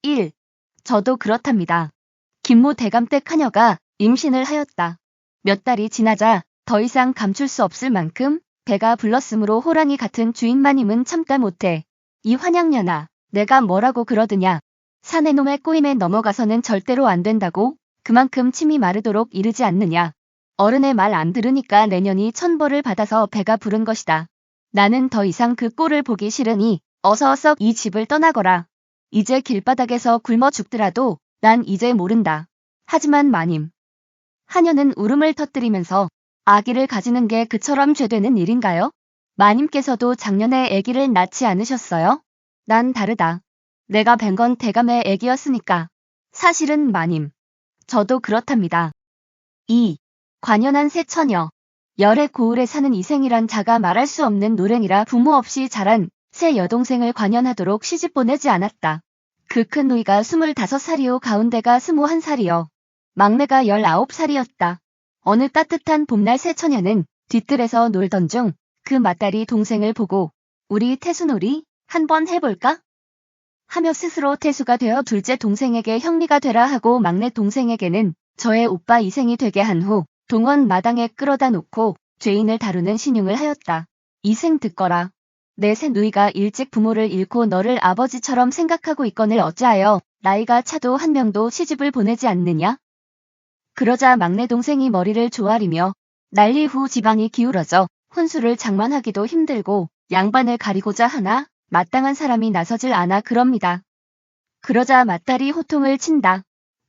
1. 저도 그렇답니다. 김모 대감댁 하녀가 임신을 하였다. 몇 달이 지나자 더 이상 감출 수 없을 만큼 배가 불렀으므로 호랑이 같은 주인마님은 참다 못해. 이 환양년아, 내가 뭐라고 그러드냐. 사내놈의 꼬임에 넘어가서는 절대로 안 된다고. 그만큼 침이 마르도록 이르지 않느냐. 어른의 말 안 들으니까 내년이 천벌을 받아서 배가 부른 것이다. 나는 더 이상 그 꼴을 보기 싫으니 어서 이 집을 떠나거라. 이제 길바닥에서 굶어 죽더라도 난 이제 모른다. 하지만 마님. 하녀는 울음을 터뜨리면서 아기를 가지는 게 그처럼 죄되는 일인가요? 마님께서도 작년에 아기를 낳지 않으셨어요? 난 다르다. 내가 뵌 건 대감의 아기였으니까. 사실은 마님. 저도 그렇답니다. 2. 관연한 새 처녀. 열애 고을에 사는 이생이란 자가 말할 수 없는 노랭이라 부모 없이 자란 새 여동생을 관연하도록 시집 보내지 않았다. 그 큰 누이가 25살이요 가운데가 21살이요. 막내가 19살이었다. 어느 따뜻한 봄날 새 처녀는 뒤뜰에서 놀던 중 그 맏딸이 동생을 보고 우리 태수놀이 한번 해볼까? 하며 스스로 태수가 되어 둘째 동생에게 형리가 되라 하고 막내 동생에게는 저의 오빠 이생이 되게 한 후 동원 마당에 끌어다 놓고 죄인을 다루는 신용을 하였다. 이생 듣거라. 내 새 누이가 일찍 부모를 잃고 너를 아버지처럼 생각하고 있거늘 어찌하여 나이가 차도 한 명도 시집을 보내지 않느냐? 그러자 막내 동생이 머리를 조아리며 난리 후 지방이 기울어져 혼수를 장만하기도 힘들고 양반을 가리고자 하나 마땅한 사람이 나서질 않아 그럽니다. 그러자 맏딸이 호통을 친다.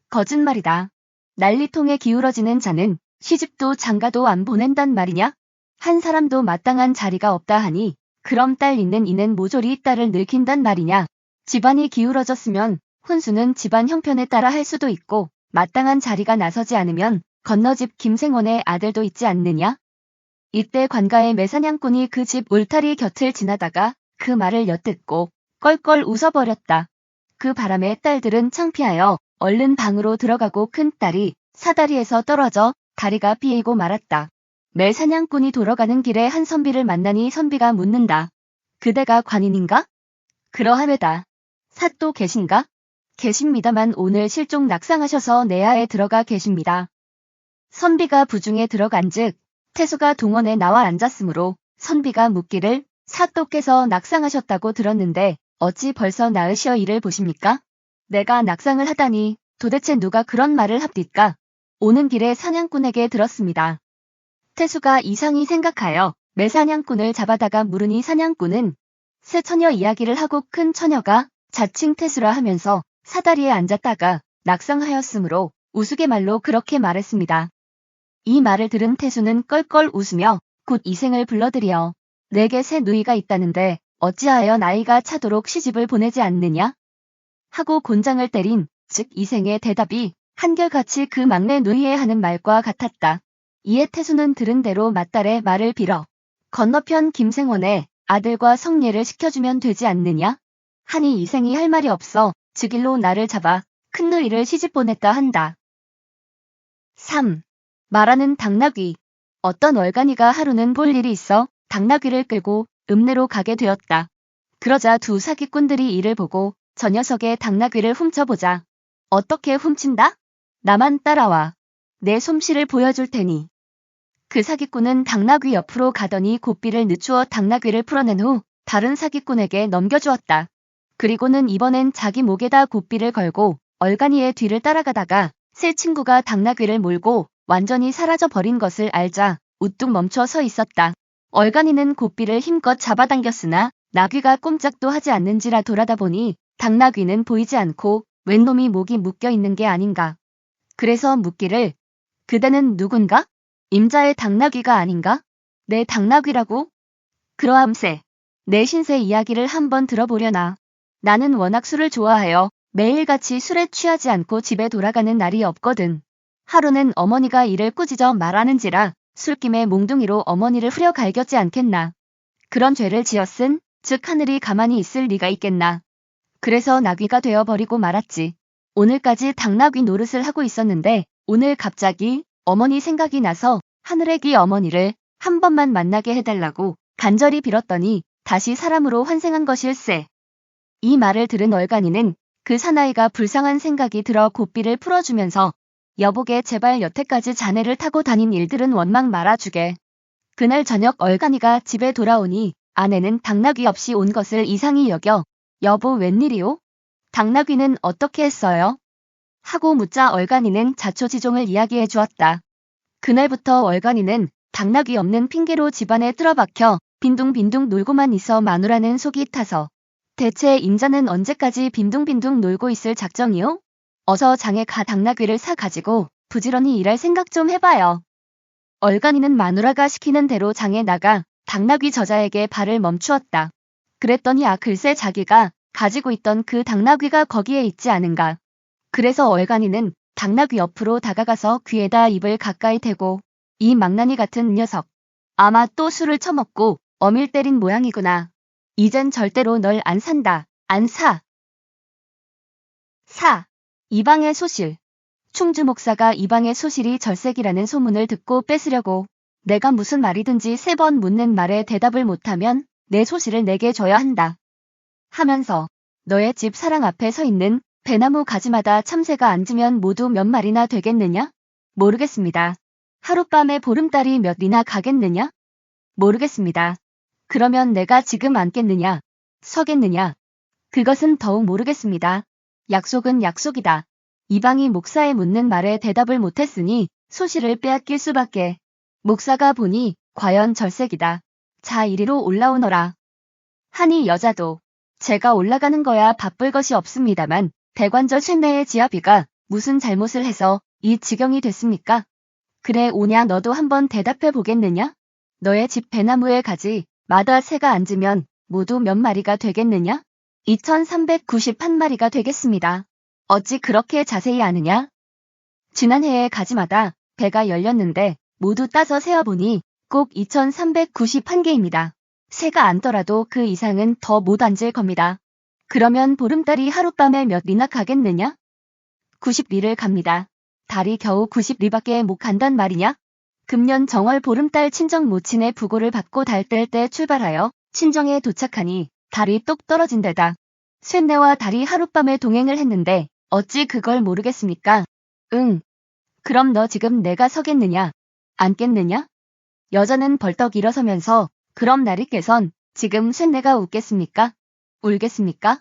거짓말이다. 난리통에 기울어지는 자는 시집도 장가도 안 보낸단 말이냐? 한 사람도 마땅한 자리가 없다 하니 그럼 딸 있는 이는 모조리 딸을 늙힌단 말이냐? 집안이 기울어졌으면 혼수는 집안 형편에 따라 할 수도 있고 마땅한 자리가 나서지 않으면 건너집 김생원의 아들도 있지 않느냐? 이때 관가의 매사냥꾼이 그 집 울타리 곁을 지나다가 그 말을 엿듣고 껄껄 웃어버렸다. 그 바람에 딸들은 창피하여 얼른 방으로 들어가고 큰딸이 사다리에서 떨어져 다리가 삐이고 말았다. 매사냥꾼이 돌아가는 길에 한 선비를 만나니 선비가 묻는다. 그대가 관인인가? 그러하매다. 사또 계신가? 계십니다만 오늘 실종 낙상하셔서 내하에 들어가 계십니다. 선비가 부중에 들어간즉 태수가 동원에 나와 앉았으므로 선비가 묻기를 사또께서 낙상하셨다고 들었는데 어찌 벌써 나으시어 이를 보십니까? 내가 낙상을 하다니 도대체 누가 그런 말을 합디까? 오는 길에 사냥꾼에게 들었습니다. 태수가 이상히 생각하여 매사냥꾼을 잡아다가 물으니 사냥꾼은 새 처녀 이야기를 하고 큰 처녀가 자칭 태수라 하면서 사다리에 앉았다가 낙상하였으므로 우스갯말로 그렇게 말했습니다. 이 말을 들은 태수는 껄껄 웃으며 곧 이생을 불러들여 내게 새 누이가 있다는데 어찌하여 나이가 차도록 시집을 보내지 않느냐? 하고 곤장을 때린 즉 이생의 대답이 한결같이 그 막내 누이의 하는 말과 같았다. 이에 태수는 들은 대로 맏딸의 말을 빌어 건너편 김생원의 아들과 성례를 시켜주면 되지 않느냐? 하니 이생이 할 말이 없어 즉일로 나를 잡아 큰 누이를 시집 보냈다 한다. 3. 말하는 당나귀. 어떤 얼간이가 하루는 볼 일이 있어 당나귀를 끌고 읍내로 가게 되었다. 그러자 두 사기꾼들이 이를 보고 저 녀석의 당나귀를 훔쳐보자. 어떻게 훔친다? 나만 따라와. 내 솜씨를 보여줄 테니. 그 사기꾼은 당나귀 옆으로 가더니 고삐를 늦추어 당나귀를 풀어낸 후 다른 사기꾼에게 넘겨주었다. 그리고는 이번엔 자기 목에다 고삐를 걸고 얼간이의 뒤를 따라가다가 새 친구가 당나귀를 몰고 완전히 사라져버린 것을 알자 우뚝 멈춰 서 있었다. 얼간이는 고삐를 힘껏 잡아당겼으나 나귀가 꼼짝도 하지 않는지라 돌아다 보니 당나귀는 보이지 않고 웬 놈이 목이 묶여 있는 게 아닌가. 그래서 묻기를 그대는 누군가? 임자의 당나귀가 아닌가? 내 당나귀라고? 그러함세. 내 신세 이야기를 한번 들어보려나. 나는 워낙 술을 좋아하여 매일같이 술에 취하지 않고 집에 돌아가는 날이 없거든. 하루는 어머니가 이를 꾸짖어 말하는지라 술김에 몽둥이로 어머니를 후려 갈겼지 않겠나. 그런 죄를 지었은 즉 하늘이 가만히 있을 리가 있겠나. 그래서 나귀가 되어버리고 말았지. 오늘까지 당나귀 노릇을 하고 있었는데 오늘 갑자기 어머니 생각이 나서 하늘의 귀 어머니를 한 번만 만나게 해달라고 간절히 빌었더니 다시 사람으로 환생한 것일세. 이 말을 들은 얼간이는 그 사나이가 불쌍한 생각이 들어 고삐를 풀어주면서 여보게 제발 여태까지 자네를 타고 다닌 일들은 원망 말아주게. 그날 저녁 얼간이가 집에 돌아오니 아내는 당나귀 없이 온 것을 이상히 여겨 여보 웬일이오? 당나귀는 어떻게 했어요? 하고 묻자 얼간이는 자초지종을 이야기해 주었다. 그날부터 얼간이는 당나귀 없는 핑계로 집안에 틀어박혀 빈둥빈둥 놀고만 있어 마누라는 속이 타서 대체 임자는 언제까지 빈둥빈둥 놀고 있을 작정이요? 어서 장에 가 당나귀를 사 가지고 부지런히 일할 생각 좀 해봐요. 얼간이는 마누라가 시키는 대로 장에 나가 당나귀 저자에게 발을 멈추었다. 그랬더니 글쎄 자기가 가지고 있던 그 당나귀가 거기에 있지 않은가. 그래서 얼간이는 당나귀 옆으로 다가가서 귀에다 입을 가까이 대고 이 망나니 같은 녀석. 아마 또 술을 처먹고 어밀 때린 모양이구나. 이젠 절대로 널 안 산다. 안 사. 이방의 소실. 충주 목사가 이방의 소실이 절색이라는 소문을 듣고 뺏으려고 내가 무슨 말이든지 3번 묻는 말에 대답을 못하면 내 소실을 내게 줘야 한다. 하면서 너의 집 사랑 앞에 서 있는 배나무 가지마다 참새가 앉으면 모두 몇 마리나 되겠느냐? 모르겠습니다. 하룻밤에 보름달이 몇이나 가겠느냐? 모르겠습니다. 그러면 내가 지금 앉겠느냐? 서겠느냐? 그것은 더욱 모르겠습니다. 약속은 약속이다. 이방이 목사의 묻는 말에 대답을 못했으니 소실을 빼앗길 수밖에. 목사가 보니 과연 절색이다. 자 이리로 올라오너라. 하니 여자도 제가 올라가는 거야 바쁠 것이 없습니다만 대관절 쇳내의 지아비가 무슨 잘못을 해서 이 지경이 됐습니까? 그래 오냐 너도 한번 대답해 보겠느냐? 너의 집 배나무에 가지 마다 새가 앉으면 모두 몇 마리가 되겠느냐? 2391마리가 되겠습니다. 어찌 그렇게 자세히 아느냐? 지난해에 가지마다 배가 열렸는데 모두 따서 세어보니 꼭 2391개입니다. 새가 앉더라도 그 이상은 더 못 앉을 겁니다. 그러면 보름달이 하룻밤에 몇리나 가겠느냐? 90리를 갑니다. 달이 겨우 90리밖에 못 간단 말이냐? 금년 정월 보름달 친정 모친의 부고를 받고 달 뗄 때 출발하여 친정에 도착하니 달이 똑 떨어진 데다. 쇳내와 달이 하룻밤에 동행을 했는데 어찌 그걸 모르겠습니까? 응. 그럼 너 지금 내가 서겠느냐? 앉겠느냐? 여자는 벌떡 일어서면서 그럼 나리께선 지금 쇳내가 웃겠습니까? 울겠습니까?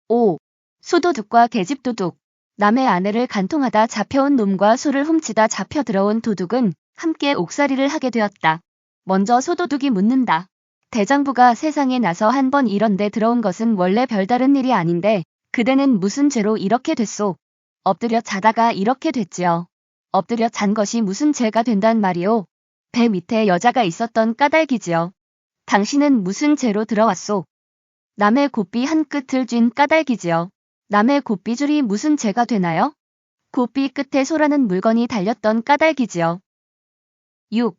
5. 소도둑과 계집도둑. 남의 아내를 간통하다 잡혀온 놈과 소를 훔치다 잡혀 들어온 도둑은 함께 옥살이를 하게 되었다. 먼저 소도둑이 묻는다. 대장부가 세상에 나서 한 번 이런 데 들어온 것은 원래 별다른 일이 아닌데 그대는 무슨 죄로 이렇게 됐소? 엎드려 자다가 이렇게 됐지요. 엎드려 잔 것이 무슨 죄가 된단 말이오? 배 밑에 여자가 있었던 까닭이지요. 당신은 무슨 죄로 들어왔소? 남의 고삐 한 끝을 쥔 까닭이지요. 남의 고삐줄이 무슨 죄가 되나요? 고삐 끝에 소라는 물건이 달렸던 까닭이지요. 6.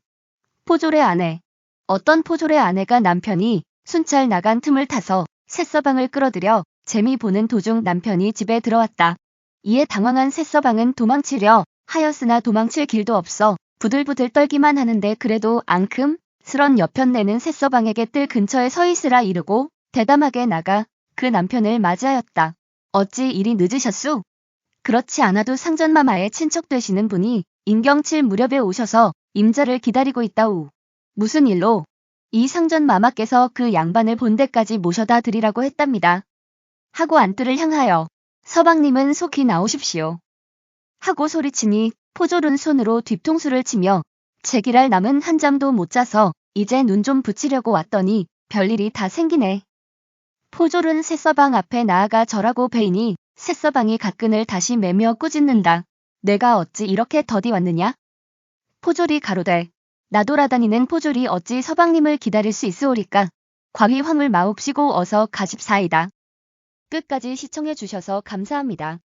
포졸의 아내. 어떤 포졸의 아내가 남편이 순찰 나간 틈을 타서 새서방을 끌어들여 재미 보는 도중 남편이 집에 들어왔다. 이에 당황한 새서방은 도망치려 하였으나 도망칠 길도 없어 부들부들 떨기만 하는데 그래도 앙큼스런 여편네는 새서방에게 뜰 근처에 서 있으라 이르고 대담하게 나가 그 남편을 맞이하였다. 어찌 이리 늦으셨소? 그렇지 않아도 상전마마의 친척 되시는 분이 임경칠 무렵에 오셔서 임자를 기다리고 있다우. 무슨 일로? 이 상전마마께서 그 양반을 본데까지 모셔다 드리라고 했답니다. 하고 안뜰을 향하여 서방님은 속히 나오십시오. 하고 소리치니 포졸은 손으로 뒤통수를 치며 제기랄 남은 한 잠도 못 자서 이제 눈 좀 붙이려고 왔더니 별일이 다 생기네. 포졸은 새서방 앞에 나아가 절하고 베이니 새서방이 갓끈을 다시 매며 꾸짖는다. 내가 어찌 이렇게 더디 왔느냐? 포졸이 가로되 나돌아다니는 포졸이 어찌 서방님을 기다릴 수 있으오리까? 과히 화물 마옵시고 어서 가십사이다. 끝까지 시청해 주셔서 감사합니다.